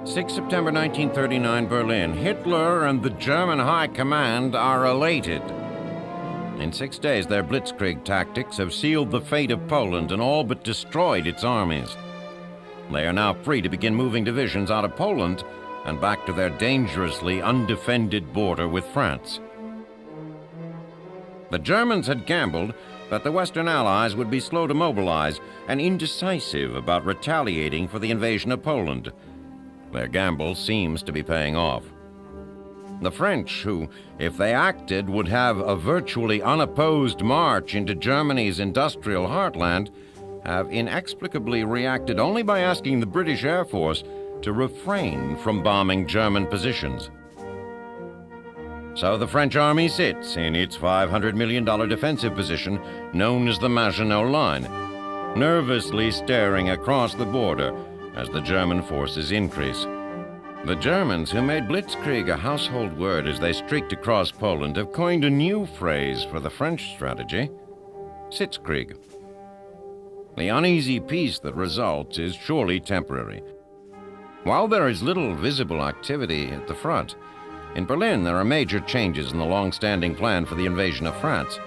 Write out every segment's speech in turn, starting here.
6 September 1939, Berlin. Hitler and the German High Command are elated. In 6 days, their blitzkrieg tactics have sealed the fate of Poland and all but destroyed its armies. They are now free to begin moving divisions out of Poland and back to their dangerously undefended border with France. The Germans had gambled that the Western Allies would be slow to mobilize and indecisive about retaliating for the invasion of Poland. Their gamble seems to be paying off. The French, who, if they acted, would have a virtually unopposed march into Germany's industrial heartland, have inexplicably reacted only by asking the British Air Force to refrain from bombing German positions. So the French army sits in its $500 million defensive position known as the Maginot Line, nervously staring across the border as the German forces increase. The Germans, who made blitzkrieg a household word as they streaked across Poland, have coined a new phrase for the French strategy: Sitzkrieg. The uneasy peace that results is surely temporary. While there is little visible activity at the front, in Berlin there are major changes in the long-standing plan for the invasion of France.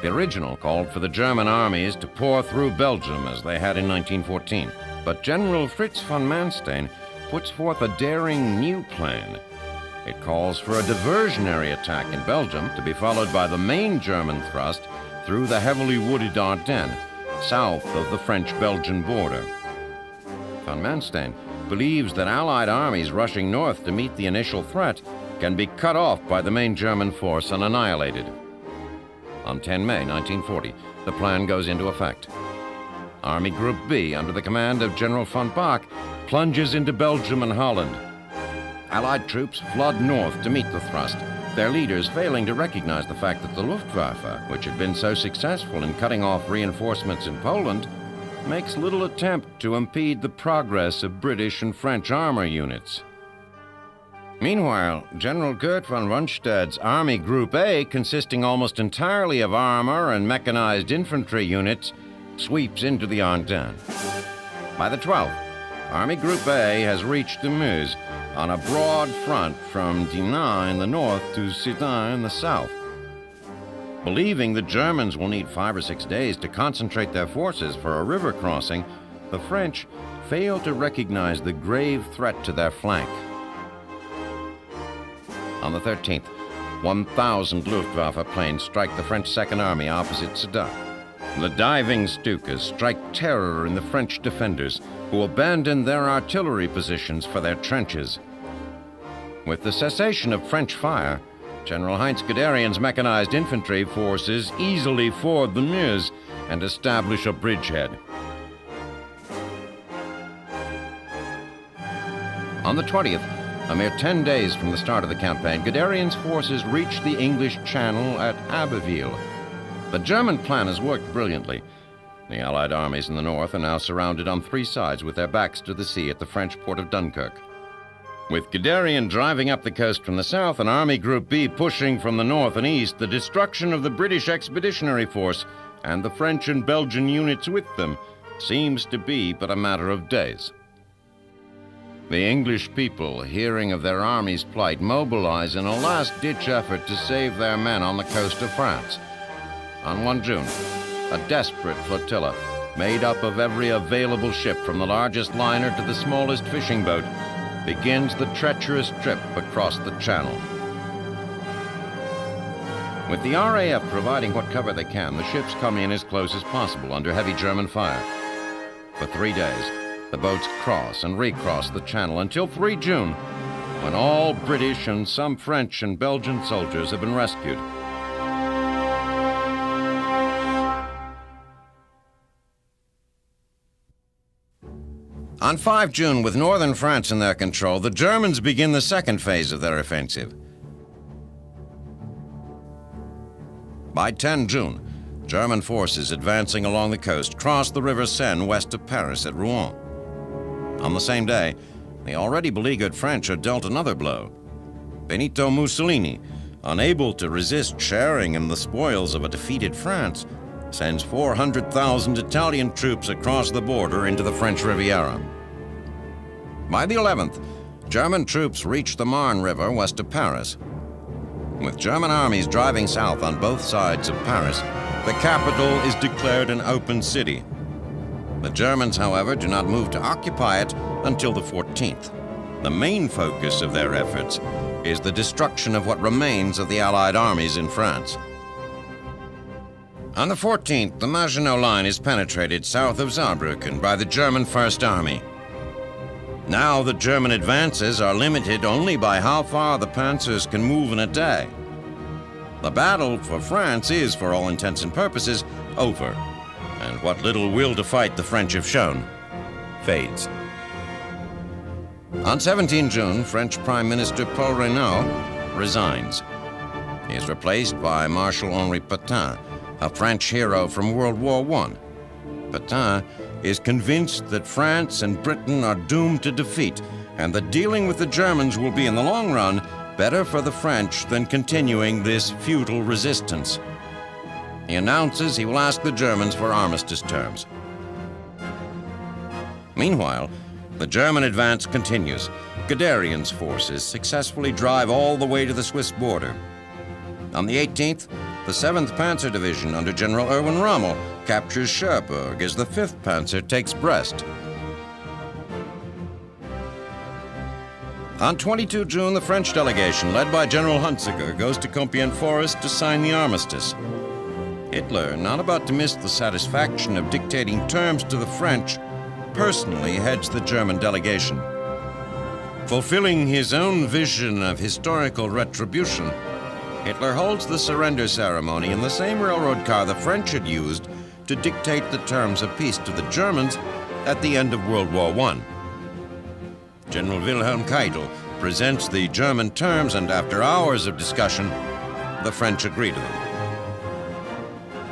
The original called for the German armies to pour through Belgium as they had in 1914. But General Fritz von Manstein puts forth a daring new plan. It calls for a diversionary attack in Belgium to be followed by the main German thrust through the heavily wooded Ardennes, south of the French-Belgian border. Von Manstein believes that Allied armies rushing north to meet the initial threat can be cut off by the main German force and annihilated. On 10 May 1940, the plan goes into effect. Army Group B, under the command of General von Bach, plunges into Belgium and Holland. Allied troops flood north to meet the thrust, their leaders failing to recognize the fact that the Luftwaffe, which had been so successful in cutting off reinforcements in Poland, makes little attempt to impede the progress of British and French armor units. Meanwhile, General Kurt von Rundstedt's Army Group A, consisting almost entirely of armor and mechanized infantry units, sweeps into the Ardennes. By the 12th, Army Group A has reached the Meuse on a broad front from Dinant in the north to Sedan in the south. Believing the Germans will need 5 or 6 days to concentrate their forces for a river crossing, the French fail to recognize the grave threat to their flank. On the 13th, 1,000 Luftwaffe planes strike the French Second Army opposite Sedan. The diving Stukas strike terror in the French defenders, who abandon their artillery positions for their trenches. With the cessation of French fire, General Heinz Guderian's mechanized infantry forces easily ford the Meuse and establish a bridgehead. On the 20th, a mere 10 days from the start of the campaign, Guderian's forces reached the English Channel at Abbeville. The German plan has worked brilliantly. The Allied armies in the north are now surrounded on 3 sides with their backs to the sea at the French port of Dunkirk. With Guderian driving up the coast from the south and Army Group B pushing from the north and east, the destruction of the British Expeditionary Force and the French and Belgian units with them seems to be but a matter of days. The English people, hearing of their army's plight, mobilize in a last-ditch effort to save their men on the coast of France. On 1 June, a desperate flotilla, made up of every available ship from the largest liner to the smallest fishing boat, begins the treacherous trip across the Channel. With the RAF providing what cover they can, the ships come in as close as possible under heavy German fire. For 3 days, the boats cross and recross the Channel until 3 June, when all British and some French and Belgian soldiers have been rescued. On 5 June, with northern France in their control, the Germans begin the second phase of their offensive. By 10 June, German forces advancing along the coast cross the River Seine west of Paris at Rouen. On the same day, the already beleaguered French are dealt another blow. Benito Mussolini, unable to resist sharing in the spoils of a defeated France, sends 400,000 Italian troops across the border into the French Riviera. By the 11th, German troops reach the Marne River west of Paris. With German armies driving south on both sides of Paris, the capital is declared an open city. The Germans, however, do not move to occupy it until the 14th. The main focus of their efforts is the destruction of what remains of the Allied armies in France. On the 14th, the Maginot Line is penetrated south of Saarbrücken by the German First Army. Now the German advances are limited only by how far the panzers can move in a day. The battle for France is, for all intents and purposes, over, and what little will to fight the French have shown fades. On 17 June, French Prime Minister Paul Reynaud resigns. He is replaced by Marshal Henri Pétain, a French hero from World War I. Pétain is convinced that France and Britain are doomed to defeat, and that dealing with the Germans will be, in the long run, better for the French than continuing this futile resistance. He announces he will ask the Germans for armistice terms. Meanwhile, the German advance continues. Guderian's forces successfully drive all the way to the Swiss border. On the 18th, the 7th Panzer Division under General Erwin Rommel captures Cherbourg as the 5th Panzer takes Brest. On 22 June, the French delegation, led by General Hunziker, goes to Compiègne Forest to sign the armistice. Hitler, not about to miss the satisfaction of dictating terms to the French, personally heads the German delegation. Fulfilling his own vision of historical retribution, Hitler holds the surrender ceremony in the same railroad car the French had used to dictate the terms of peace to the Germans at the end of World War I. General Wilhelm Keitel presents the German terms, and after hours of discussion, the French agree to them.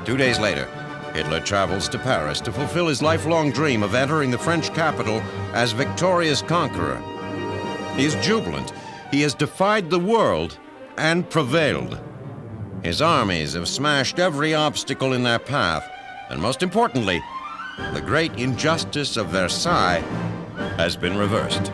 2 days later, Hitler travels to Paris to fulfill his lifelong dream of entering the French capital as victorious conqueror. He is jubilant. He has defied the world and prevailed. His armies have smashed every obstacle in their path, and most importantly, the great injustice of Versailles has been reversed.